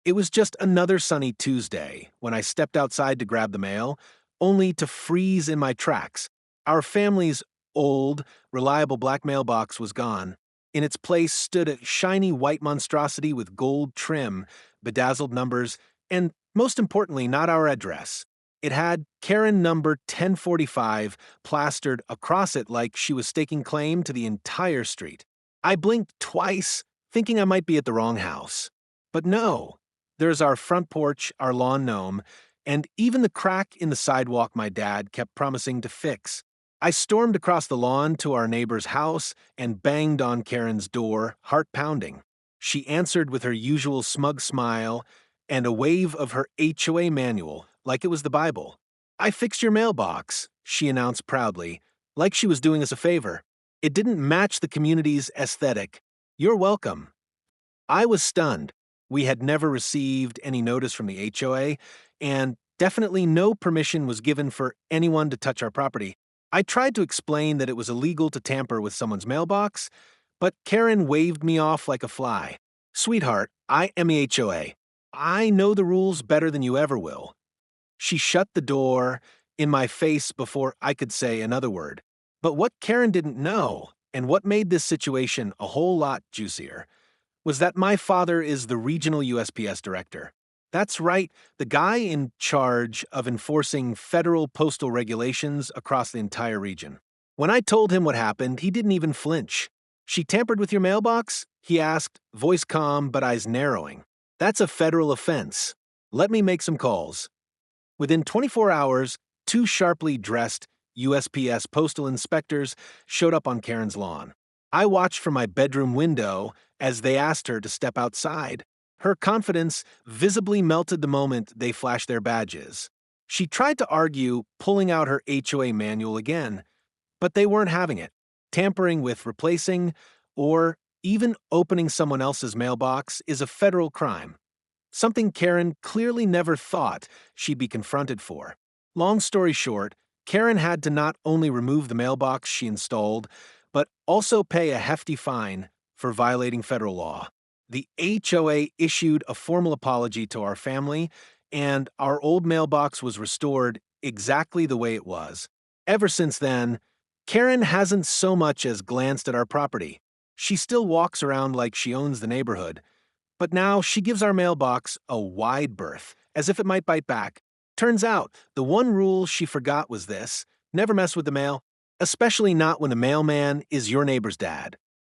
It was just another sunny Tuesday when I stepped outside to grab the mail, only to freeze in my tracks. Our family's old, reliable black mailbox was gone. In its place stood a shiny white monstrosity with gold trim, bedazzled numbers, and, most importantly, not our address. It had Karen number 1045 plastered across it like she was staking claim to the entire street. I blinked twice, thinking I might be at the wrong house. But no, there's our front porch, our lawn gnome, and even the crack in the sidewalk my dad kept promising to fix. I stormed across the lawn to our neighbor's house and banged on Karen's door, heart pounding. She answered with her usual smug smile and a wave of her HOA manual, like it was the Bible. "I fixed your mailbox," she announced proudly, like she was doing us a favor. It didn't match the community's aesthetic. "You're welcome." I was stunned. We had never received any notice from the HOA, and definitely no permission was given for anyone to touch our property. I tried to explain that it was illegal to tamper with someone's mailbox, but Karen waved me off like a fly. "Sweetheart, I am the HOA. I know the rules better than you ever will." She shut the door in my face before I could say another word. But what Karen didn't know, and what made this situation a whole lot juicier, was that my father is the regional USPS director. That's right, the guy in charge of enforcing federal postal regulations across the entire region. When I told him what happened, he didn't even flinch. "She tampered with your mailbox?" he asked, voice calm but eyes narrowing. "That's a federal offense. Let me make some calls." Within 24 hours, two sharply dressed USPS postal inspectors showed up on Karen's lawn. I watched from my bedroom window as they asked her to step outside. Her confidence visibly melted the moment they flashed their badges. She tried to argue, pulling out her HOA manual again, but they weren't having it. Tampering with, replacing, or even opening someone else's mailbox is a federal crime. Something Karen clearly never thought she'd be confronted for. Long story short, Karen had to not only remove the mailbox she installed, but also pay a hefty fine for violating federal law. The HOA issued a formal apology to our family, and our old mailbox was restored exactly the way it was. Ever since then, Karen hasn't so much as glanced at our property. She still walks around like she owns the neighborhood, but now she gives our mailbox a wide berth, as if it might bite back. Turns out, the one rule she forgot was this: never mess with the mail, especially not when the mailman is your neighbor's dad.